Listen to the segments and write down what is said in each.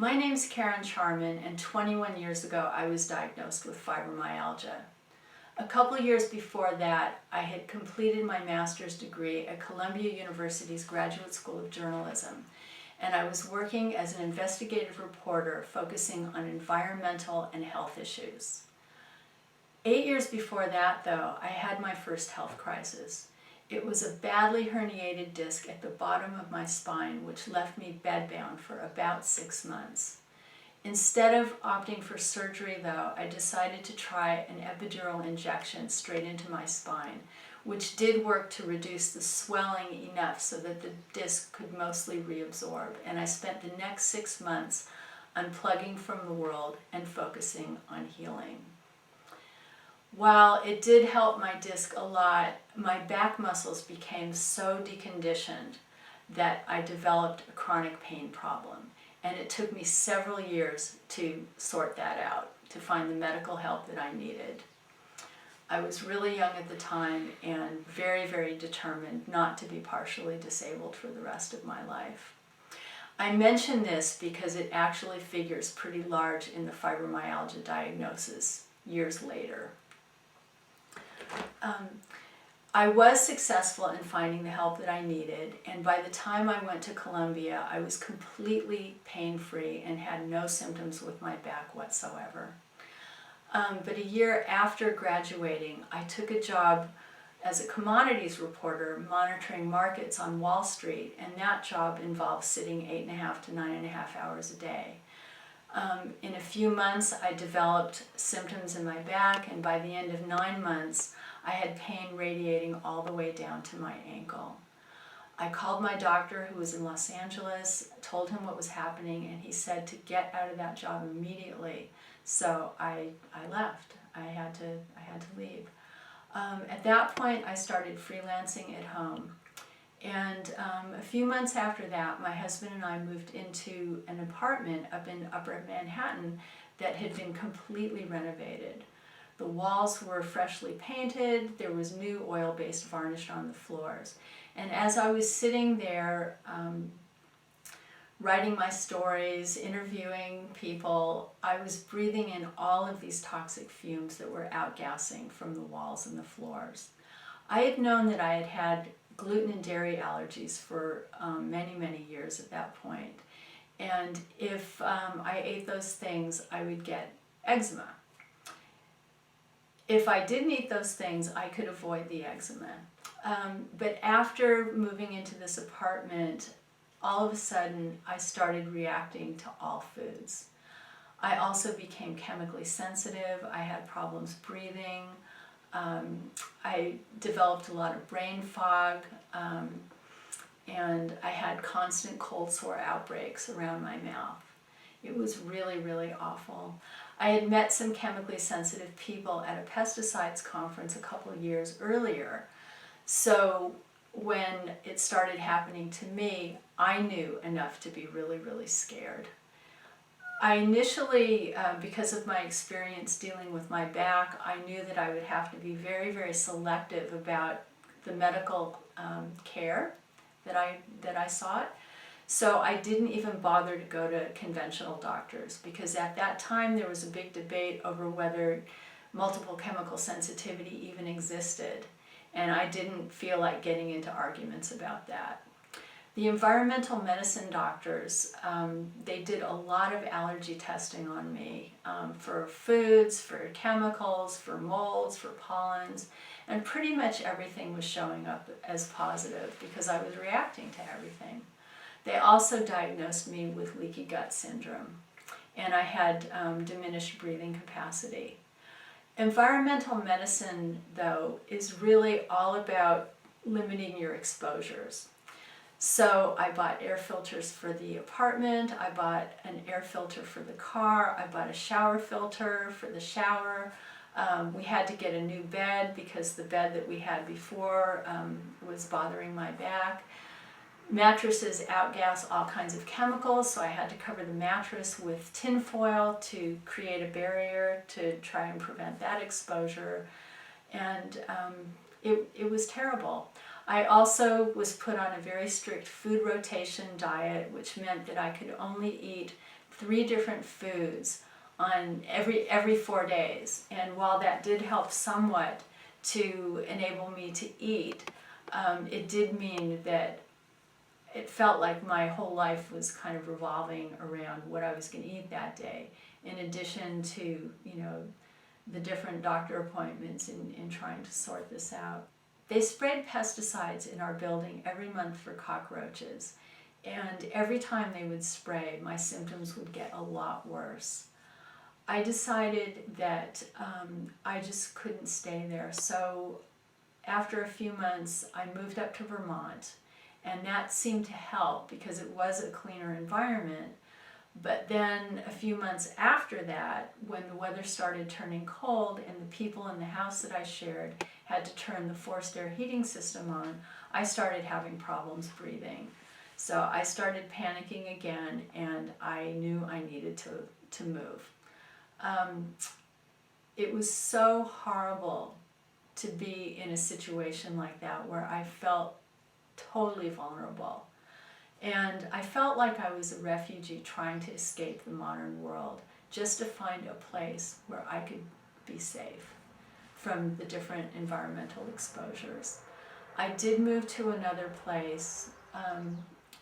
My name's Karen Charman, and 21 years ago I was diagnosed with fibromyalgia. A couple years before that, I had completed my master's degree at Columbia University's Graduate School of Journalism, and I was working as an investigative reporter focusing on environmental and health issues. 8 years before that, though, I had my first health crisis. It was a badly herniated disc at the bottom of my spine, which left me bedbound for about 6 months. Instead of opting for surgery, though, I decided to try an epidural injection straight into my spine, which did work to reduce the swelling enough so that the disc could mostly reabsorb. And I spent the next 6 months unplugging from the world and focusing on healing. While it did help my disc a lot, my back muscles became so deconditioned that I developed a chronic pain problem. And it took me several years to sort that out, to find the medical help that I needed. I was really young at the time and very, very determined not to be partially disabled for the rest of my life. I mention this because it actually figures pretty large in the fibromyalgia diagnosis years later. I was successful in finding the help that I needed, and by the time I went to Columbia, I was completely pain-free and had no symptoms with my back whatsoever. But a year after graduating, I took a job as a commodities reporter monitoring markets on Wall Street, and that job involved sitting 8.5 to 9.5 hours a day. In a few months, I developed symptoms in my back, and by the end of 9 months, I had pain radiating all the way down to my ankle. I called my doctor, who was in Los Angeles, told him what was happening, and he said to get out of that job immediately. So I left. I had to leave. At that point, I started freelancing at home. And a few months after that, my husband and I moved into an apartment up in Upper Manhattan that had been completely renovated. The walls were freshly painted, there was new oil-based varnish on the floors. And as I was sitting there writing my stories, interviewing people, I was breathing in all of these toxic fumes that were outgassing from the walls and the floors. I had known that I had had gluten and dairy allergies for many, many years at that point. And if I ate those things, I would get eczema. If I didn't eat those things, I could avoid the eczema. But after moving into this apartment, all of a sudden I started reacting to all foods. I also became chemically sensitive. I had problems breathing. I developed a lot of brain fog, and I had constant cold sore outbreaks around my mouth. It was really, really awful. I had met some chemically sensitive people at a pesticides conference a couple of years earlier. So when it started happening to me, I knew enough to be really, really scared. I initially, because of my experience dealing with my back, I knew that I would have to be very, very selective about the medical care that I sought. So I didn't even bother to go to conventional doctors, because at that time there was a big debate over whether multiple chemical sensitivity even existed, and I didn't feel like getting into arguments about that. The environmental medicine doctors, they did a lot of allergy testing on me for foods, for chemicals, for molds, for pollens, and pretty much everything was showing up as positive because I was reacting to everything. They also diagnosed me with leaky gut syndrome, and I had diminished breathing capacity. Environmental medicine, though, is really all about limiting your exposures. So I bought air filters for the apartment, I bought an air filter for the car, I bought a shower filter for the shower. We had to get a new bed because the bed that we had before was bothering my back. Mattresses outgas all kinds of chemicals, so I had to cover the mattress with tin foil to create a barrier to try and prevent that exposure. And it was terrible. I also was put on a very strict food rotation diet, which meant that I could only eat 3 different foods on every 4 days. And while that did help somewhat to enable me to eat, it did mean that it felt like my whole life was kind of revolving around what I was going to eat that day, in addition to, you know, the different doctor appointments in trying to sort this out. They sprayed pesticides in our building every month for cockroaches, and every time they would spray, my symptoms would get a lot worse. I decided that I just couldn't stay there, so after a few months I moved up to Vermont, and that seemed to help because it was a cleaner environment. But then a few months after that, when the weather started turning cold and the people in the house that I shared had to turn the forced air heating system on, I started having problems breathing. So I started panicking again, and I knew I needed to move. It was so horrible to be in a situation like that where I felt totally vulnerable. And I felt like I was a refugee trying to escape the modern world, just to find a place where I could be safe from the different environmental exposures. I did move to another place.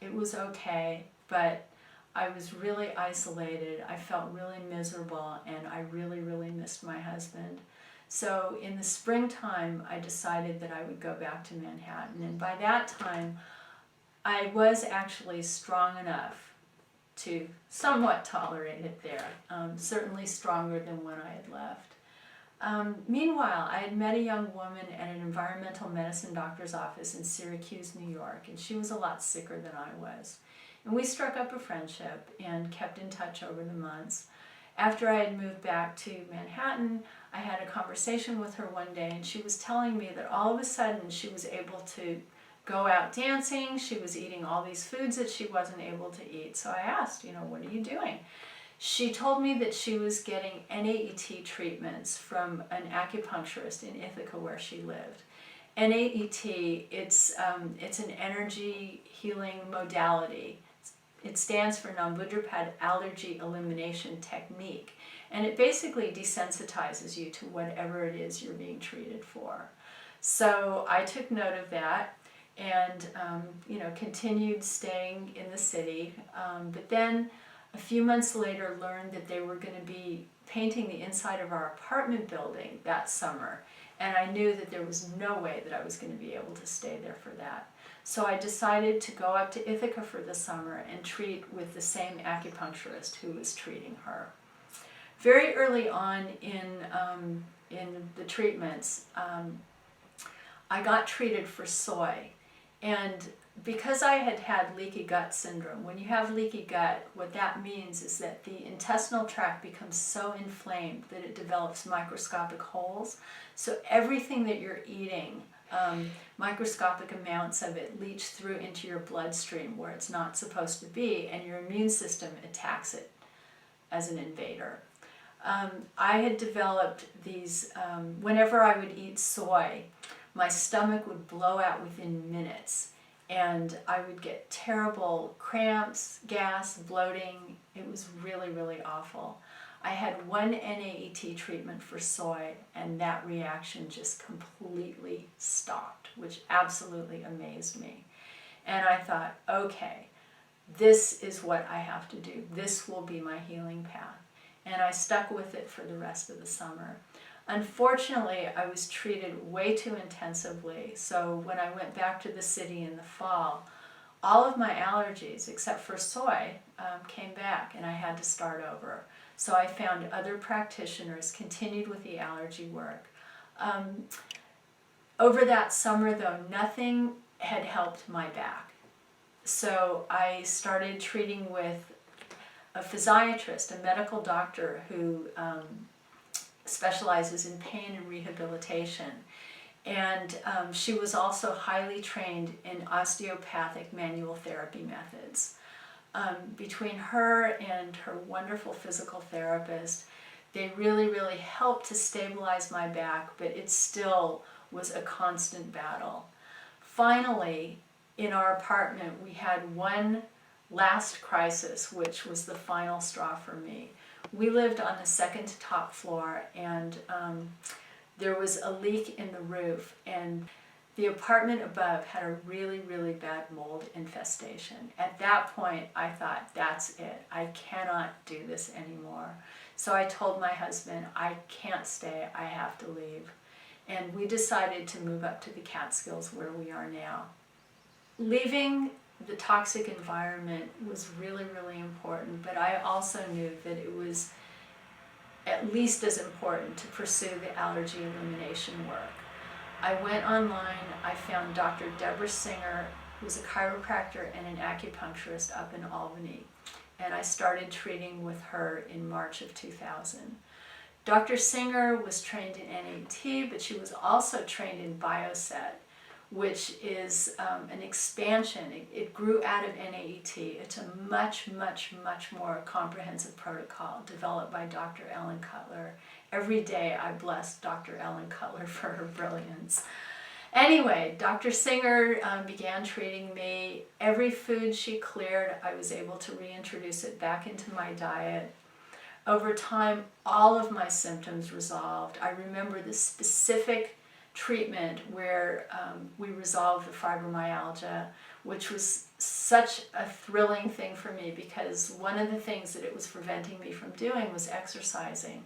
It was okay, but I was really isolated. I felt really miserable, and I really, really missed my husband. So in the springtime, I decided that I would go back to Manhattan, and by that time, I was actually strong enough to somewhat tolerate it there, certainly stronger than when I had left. Meanwhile, I had met a young woman at an environmental medicine doctor's office in Syracuse, New York, and she was a lot sicker than I was. And we struck up a friendship and kept in touch over the months. After I had moved back to Manhattan, I had a conversation with her one day, and she was telling me that all of a sudden she was able to go out dancing. She was eating all these foods that she wasn't able to eat. So I asked, you know, what are you doing? She told me that she was getting NAET treatments from an acupuncturist in Ithaca where she lived. NAET, it's an energy healing modality. It stands for non-Buddhapad allergy elimination technique. And it basically desensitizes you to whatever it is you're being treated for. So I took note of that, and continued staying in the city. But then a few months later learned that they were going to be painting the inside of our apartment building that summer. And I knew that there was no way that I was going to be able to stay there for that. So I decided to go up to Ithaca for the summer and treat with the same acupuncturist who was treating her. Very early on in the treatments, I got treated for soy. And because I had had leaky gut syndrome, when you have leaky gut, what that means is that the intestinal tract becomes so inflamed that it develops microscopic holes. So everything that you're eating, microscopic amounts of it leach through into your bloodstream where it's not supposed to be, and your immune system attacks it as an invader. I had developed these, whenever I would eat soy, my stomach would blow out within minutes, and I would get terrible cramps, gas, bloating. It was really, really awful. I had one NAET treatment for soy, and that reaction just completely stopped, which absolutely amazed me. And I thought, okay, this is what I have to do. This will be my healing path. And I stuck with it for the rest of the summer. Unfortunately, I was treated way too intensively, so when I went back to the city in the fall, all of my allergies, except for soy, came back, and I had to start over. So I found other practitioners, continued with the allergy work. Over that summer, though, nothing had helped my back. So I started treating with a physiatrist, a medical doctor who specializes in pain and rehabilitation. And she was also highly trained in osteopathic manual therapy methods. Between her and her wonderful physical therapist, they really, really helped to stabilize my back, but it still was a constant battle. finally, in our apartment, we had one last crisis, which was the final straw for me. We lived on the second to top floor, and there was a leak in the roof, and the apartment above had a really, really bad mold infestation. At that point, I thought, that's it. I cannot do this anymore. So I told my husband, I can't stay, I have to leave. And we decided to move up to the Catskills where we are now. Leaving the toxic environment was really, really important, but I also knew that it was at least as important to pursue the allergy elimination work. I went online, I found Dr. Deborah Singer, who's a chiropractor and an acupuncturist up in Albany, and I started treating with her in March of 2000. Dr. Singer was trained in NAT, but she was also trained in BioSET, which is an expansion. It grew out of NAET. It's a much, much, much more comprehensive protocol developed by Dr. Ellen Cutler. Every day I bless Dr. Ellen Cutler for her brilliance. Anyway, Dr. Singer began treating me. Every food she cleared, I was able to reintroduce it back into my diet. Over time, all of my symptoms resolved. I remember the specific treatment where we resolved the fibromyalgia, which was such a thrilling thing for me because one of the things that it was preventing me from doing was exercising.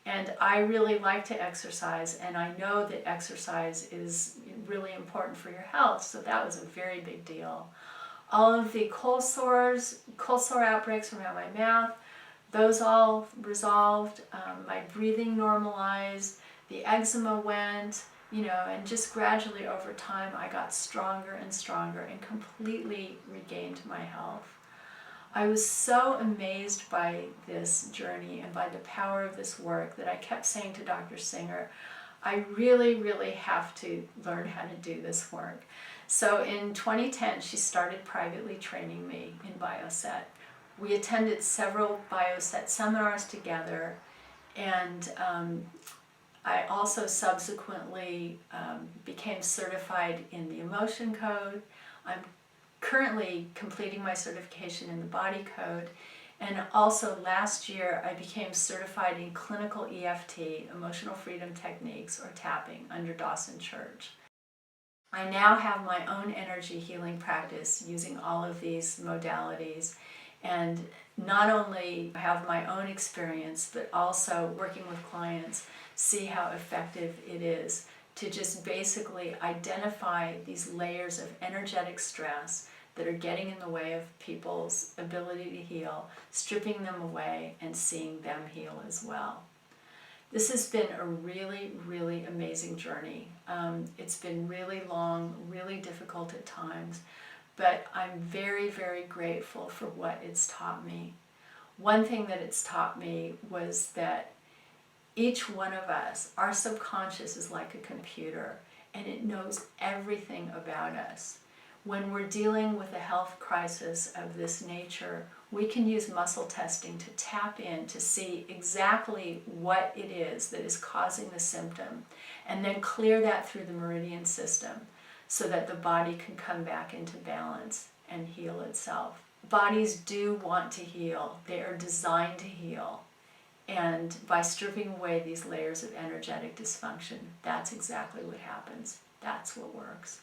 And I really like to exercise, and I know that exercise is really important for your health, so that was a very big deal. All of the cold sore outbreaks around my mouth, those all resolved. My breathing normalized, the eczema went, and just gradually over time I got stronger and stronger and completely regained my health. I was so amazed by this journey and by the power of this work that I kept saying to Dr. Singer, I really, really have to learn how to do this work. So in 2010, she started privately training me in BioSET. We attended several BioSET seminars together, and I also subsequently became certified in the emotion code. I'm currently completing my certification in the body code, and also last year I became certified in clinical EFT, emotional freedom techniques, or tapping, under Dawson Church. I now have my own energy healing practice using all of these modalities, and not only have my own experience, but also working with clients, see how effective it is to just basically identify these layers of energetic stress that are getting in the way of people's ability to heal, stripping them away and seeing them heal as well. This has been a really, really amazing journey. It's been really long, really difficult at times, but I'm very, very grateful for what it's taught me. One thing that it's taught me was that each one of us, our subconscious is like a computer, and it knows everything about us. When we're dealing with a health crisis of this nature, we can use muscle testing to tap in to see exactly what it is that is causing the symptom, and then clear that through the meridian system so that the body can come back into balance and heal itself. Bodies do want to heal. They are designed to heal. And by stripping away these layers of energetic dysfunction, that's exactly what happens. That's what works.